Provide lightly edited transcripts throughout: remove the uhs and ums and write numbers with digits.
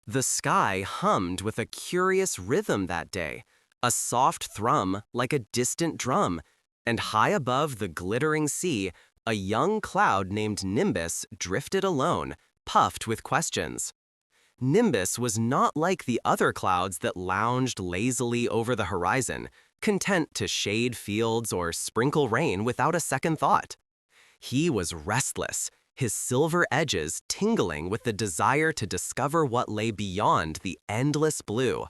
The sky hummed with a curious rhythm that day, a soft thrum like a distant drum, and high above the glittering sea, a young cloud named Nimbus drifted alone, puffed with questions. Nimbus was not like the other clouds that lounged lazily over the horizon, content to shade fields or sprinkle rain without a second thought. He was restless, his silver edges tingling with the desire to discover what lay beyond the endless blue.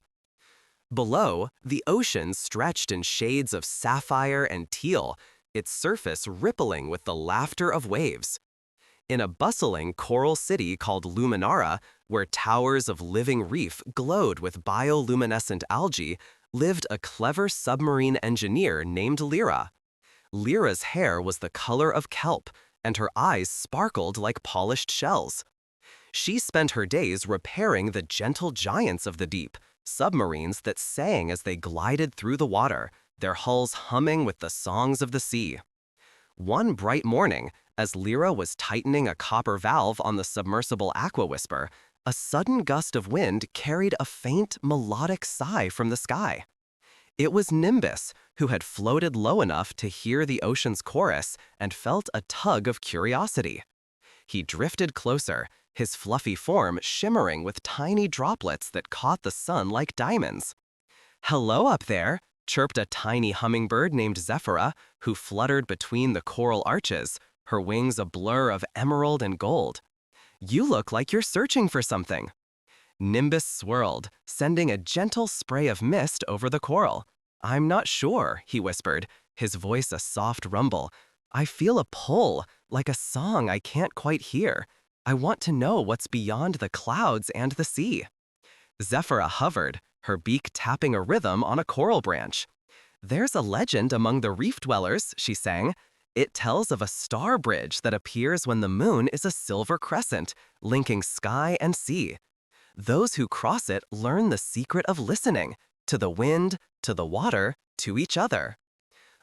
Below, the ocean stretched in shades of sapphire and teal, its surface rippling with the laughter of waves. In a bustling coral city called Luminara, where towers of living reef glowed with bioluminescent algae, lived a clever submarine engineer named Lyra. Lyra's hair was the color of kelp, and her eyes sparkled like polished shells. She spent her days repairing the gentle giants of the deep, submarines that sang as they glided through the water, their hulls humming with the songs of the sea. One bright morning, as Lyra was tightening a copper valve on the submersible Aqua Whisper, a sudden gust of wind carried a faint, melodic sigh from the sky. It was Nimbus, who had floated low enough to hear the ocean's chorus and felt a tug of curiosity. He drifted closer, his fluffy form shimmering with tiny droplets that caught the sun like diamonds. "Hello up there," chirped a tiny hummingbird named Zephyra, who fluttered between the coral arches, her wings a blur of emerald and gold. "You look like you're searching for something." Nimbus swirled, sending a gentle spray of mist over the coral. "I'm not sure," he whispered, his voice a soft rumble. "I feel a pull, like a song I can't quite hear. I want to know what's beyond the clouds and the sea." Zephyra hovered, her beak tapping a rhythm on a coral branch. "There's a legend among the reef dwellers," she sang. "It tells of a star bridge that appears when the moon is a silver crescent, linking sky and sea. Those who cross it learn the secret of listening, to the wind, to the water, to each other."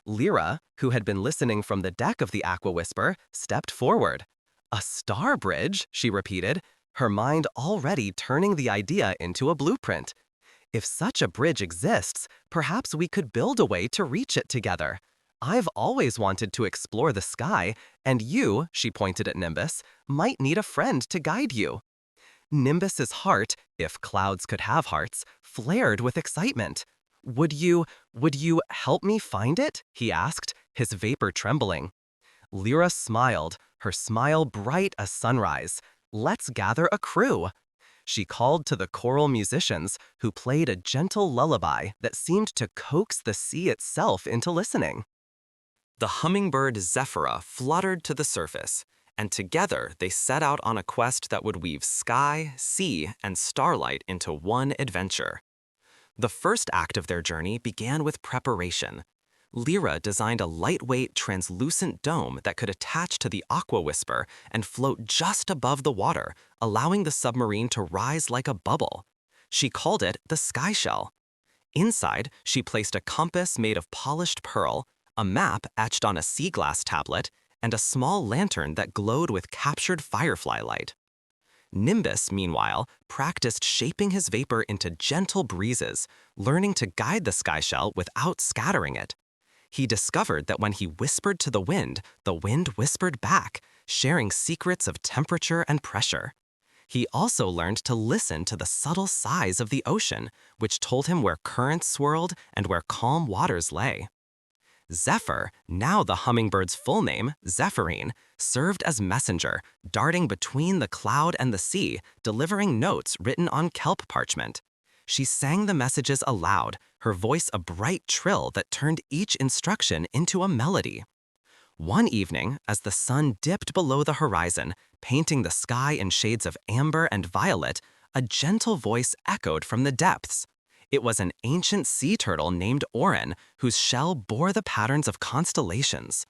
Lyra, who had been listening from the deck of the Aqua Whisper, stepped forward. "A star bridge," she repeated, her mind already turning the idea into a blueprint. "If such a bridge exists, perhaps we could build a way to reach it together. I've always wanted to explore the sky, and you," she pointed at Nimbus, "might need a friend to guide you." Nimbus's heart, if clouds could have hearts, flared with excitement. Would you help me find it?" he asked, his vapor trembling. Lyra smiled, her smile bright as sunrise. "Let's gather a crew." She called to the choral musicians, who played a gentle lullaby that seemed to coax the sea itself into listening. The hummingbird Zephyra fluttered to the surface, and together they set out on a quest that would weave sky, sea, and starlight into one adventure. The first act of their journey began with preparation. Lyra designed a lightweight, translucent dome that could attach to the Aqua Whisper and float just above the water, allowing the submarine to rise like a bubble. She called it the Sky Shell. Inside, she placed a compass made of polished pearl, a map etched on a sea glass tablet, and a small lantern that glowed with captured firefly light. Nimbus, meanwhile, practiced shaping his vapor into gentle breezes, learning to guide the sky shell without scattering it. He discovered that when he whispered to the wind whispered back, sharing secrets of temperature and pressure. He also learned to listen to the subtle sighs of the ocean, which told him where currents swirled and where calm waters lay. Zephyr, now the hummingbird's full name, Zephyrine, served as messenger, darting between the cloud and the sea, delivering notes written on kelp parchment. She sang the messages aloud, her voice a bright trill that turned each instruction into a melody. One evening, as the sun dipped below the horizon, painting the sky in shades of amber and violet, a gentle voice echoed from the depths. It was an ancient sea turtle named Orin, whose shell bore the patterns of constellations.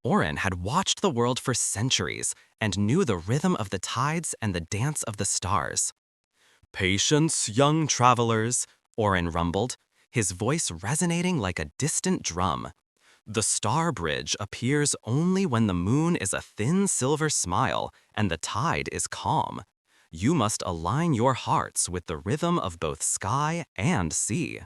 Orin had watched the world for centuries and knew the rhythm of the tides and the dance of the stars. "Patience, young travelers," Orin rumbled, his voice resonating like a distant drum. "The star bridge appears only when the moon is a thin silver smile and the tide is calm. You must align your hearts with the rhythm of both sky and sea.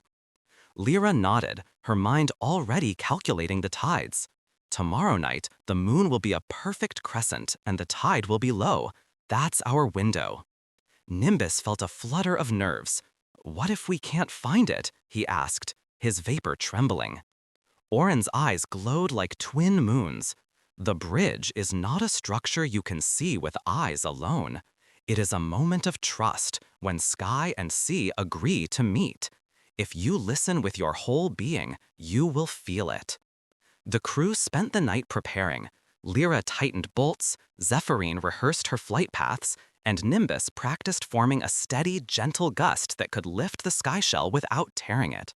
Lyra nodded, her mind already calculating the tides. Tomorrow night, the moon will be a perfect crescent and the tide will be low. That's our window. Nimbus felt a flutter of nerves. What if we can't find it? He asked, his vapor trembling. Oren's eyes glowed like twin moons. The bridge is not a structure you can see with eyes alone. It is a moment of trust when sky and sea agree to meet. If you listen with your whole being, you will feel it. The crew spent the night preparing. Lyra tightened bolts, Zephyrine rehearsed her flight paths, and Nimbus practiced forming a steady, gentle gust that could lift the sky shell without tearing it.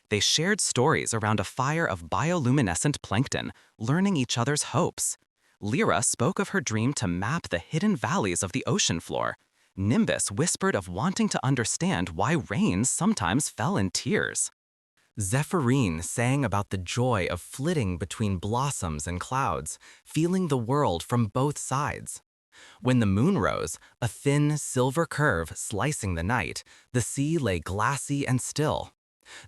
They shared stories around a fire of bioluminescent plankton, learning each other's hopes. Lyra spoke of her dream to map the hidden valleys of the ocean floor. Nimbus whispered of wanting to understand why rain sometimes fell in tears. Zephyrine sang about the joy of flitting between blossoms and clouds, feeling the world from both sides. When the moon rose, a thin, silver curve slicing the night, the sea lay glassy and still.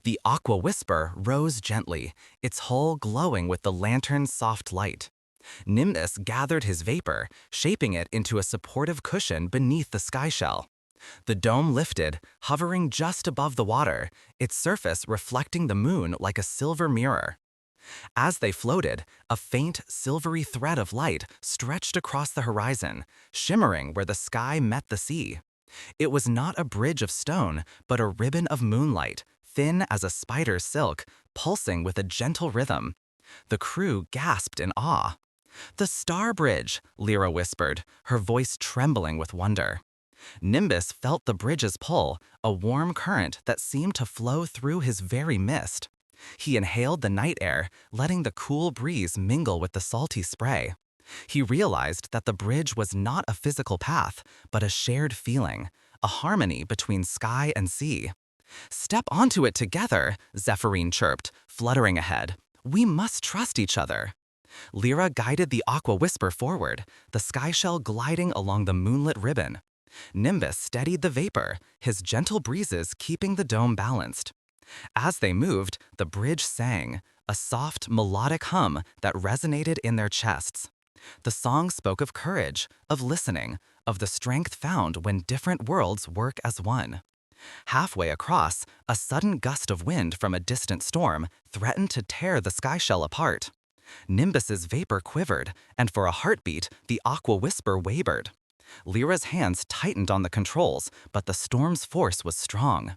The aqua whisper rose gently, its hull glowing with the lantern's soft light. Nimbus gathered his vapor, shaping it into a supportive cushion beneath the sky shell. The dome lifted, hovering just above the water, its surface reflecting the moon like a silver mirror. As they floated, a faint, silvery thread of light stretched across the horizon, shimmering where the sky met the sea. It was not a bridge of stone, but a ribbon of moonlight, thin as a spider's silk, pulsing with a gentle rhythm. The crew gasped in awe. "The Star Bridge," Lyra whispered, her voice trembling with wonder. Nimbus felt the bridge's pull, a warm current that seemed to flow through his very mist. He inhaled the night air, letting the cool breeze mingle with the salty spray. He realized that the bridge was not a physical path, but a shared feeling, a harmony between sky and sea. "Step onto it together," Zephyrine chirped, fluttering ahead. "We must trust each other." Lyra guided the aqua whisper forward, the sky shell gliding along the moonlit ribbon. Nimbus steadied the vapor, his gentle breezes keeping the dome balanced. As they moved, the bridge sang, a soft, melodic hum that resonated in their chests. The song spoke of courage, of listening, of the strength found when different worlds work as one. Halfway across, a sudden gust of wind from a distant storm threatened to tear the sky shell apart. Nimbus's vapor quivered, and for a heartbeat, the aqua whisper wavered. Lyra's hands tightened on the controls, but the storm's force was strong.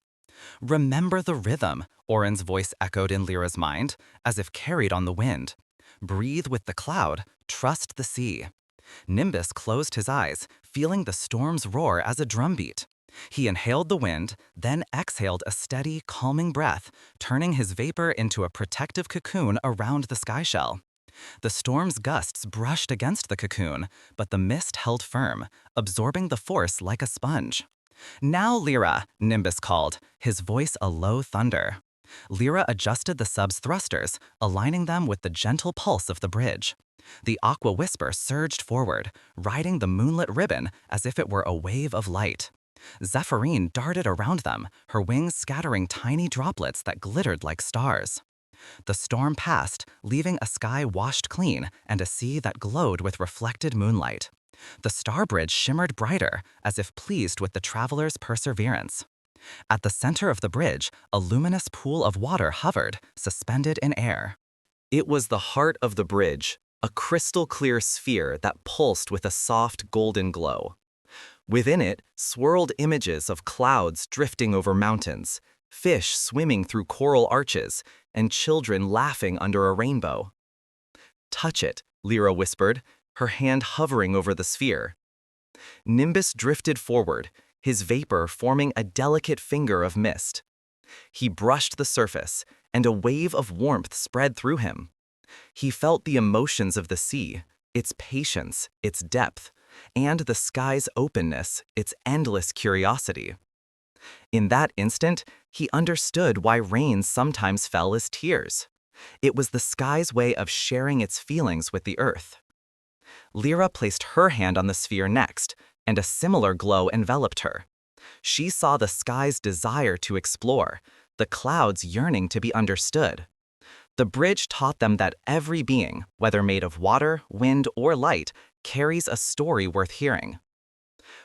"Remember the rhythm," Oren's voice echoed in Lyra's mind, as if carried on the wind. "Breathe with the cloud, trust the sea." Nimbus closed his eyes, feeling the storm's roar as a drumbeat. He inhaled the wind, then exhaled a steady, calming breath, turning his vapor into a protective cocoon around the sky shell. The storm's gusts brushed against the cocoon, but the mist held firm, absorbing the force like a sponge. "Now, Lyra," Nimbus called, his voice a low thunder. Lyra adjusted the sub's thrusters, aligning them with the gentle pulse of the bridge. The aqua whisper surged forward, riding the moonlit ribbon as if it were a wave of light. Zephyrine darted around them, her wings scattering tiny droplets that glittered like stars. The storm passed, leaving a sky washed clean and a sea that glowed with reflected moonlight. The Star Bridge shimmered brighter, as if pleased with the travelers' perseverance. At the center of the bridge, a luminous pool of water hovered, suspended in air. It was the heart of the bridge, a crystal-clear sphere that pulsed with a soft golden glow. Within it swirled images of clouds drifting over mountains, fish swimming through coral arches, and children laughing under a rainbow. "Touch it," Lyra whispered, her hand hovering over the sphere. Nimbus drifted forward, his vapor forming a delicate finger of mist. He brushed the surface, and a wave of warmth spread through him. He felt the emotions of the sea, its patience, its depth, and the sky's openness, its endless curiosity. In that instant, he understood why rain sometimes fell as tears. It was the sky's way of sharing its feelings with the earth. Lyra placed her hand on the sphere next, and a similar glow enveloped her. She saw the sky's desire to explore, the clouds yearning to be understood. The bridge taught them that every being, whether made of water, wind, or light, carries a story worth hearing.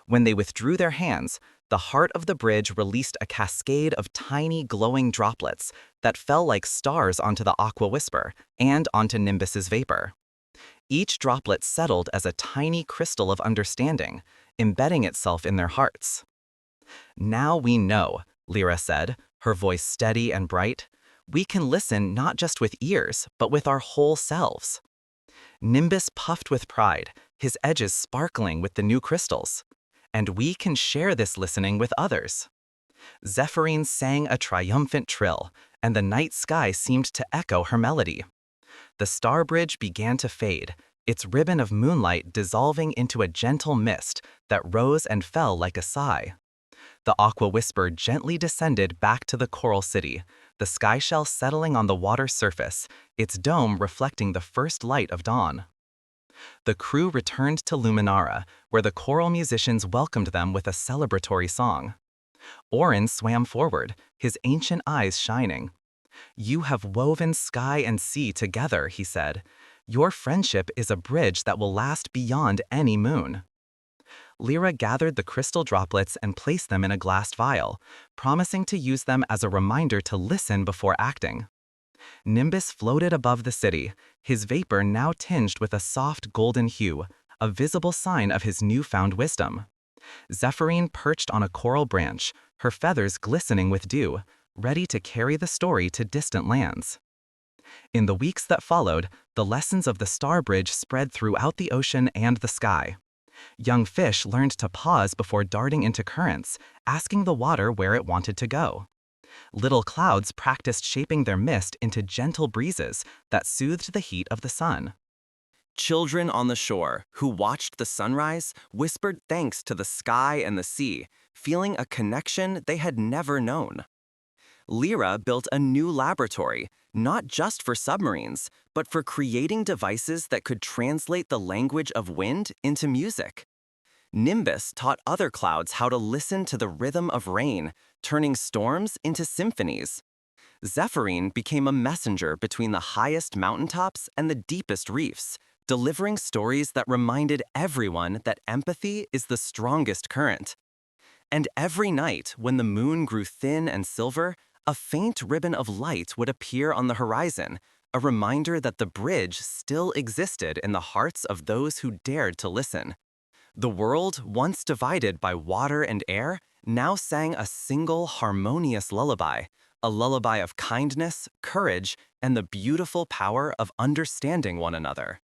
When they withdrew their hands, the heart of the bridge released a cascade of tiny glowing droplets that fell like stars onto the aqua whisper and onto Nimbus's vapor. Each droplet settled as a tiny crystal of understanding, embedding itself in their hearts. "Now we know," Lyra said, her voice steady and bright. "We can listen not just with ears, but with our whole selves." Nimbus puffed with pride, his edges sparkling with the new crystals. "And we can share this listening with others." Zephyrine sang a triumphant trill, and the night sky seemed to echo her melody. The star bridge began to fade, its ribbon of moonlight dissolving into a gentle mist that rose and fell like a sigh. The aqua whisper gently descended back to the coral city, the sky shell settling on the water's surface, its dome reflecting the first light of dawn. The crew returned to Luminara, where the choral musicians welcomed them with a celebratory song. Orin swam forward, his ancient eyes shining. "You have woven sky and sea together," he said. "Your friendship is a bridge that will last beyond any moon." Lyra gathered the crystal droplets and placed them in a glass vial, promising to use them as a reminder to listen before acting. Nimbus floated above the city, his vapor now tinged with a soft golden hue, a visible sign of his newfound wisdom. Zephyrine perched on a coral branch, her feathers glistening with dew, ready to carry the story to distant lands. In the weeks that followed, the lessons of the Star Bridge spread throughout the ocean and the sky. Young fish learned to pause before darting into currents, asking the water where it wanted to go. Little clouds practiced shaping their mist into gentle breezes that soothed the heat of the sun. Children on the shore, who watched the sunrise, whispered thanks to the sky and the sea, feeling a connection they had never known. Lyra built a new laboratory, not just for submarines, but for creating devices that could translate the language of wind into music. Nimbus taught other clouds how to listen to the rhythm of rain, turning storms into symphonies. Zephyrine became a messenger between the highest mountaintops and the deepest reefs, delivering stories that reminded everyone that empathy is the strongest current. And every night, when the moon grew thin and silver, a faint ribbon of light would appear on the horizon, a reminder that the bridge still existed in the hearts of those who dared to listen. The world, once divided by water and air, now sang a single harmonious lullaby, a lullaby of kindness, courage, and the beautiful power of understanding one another.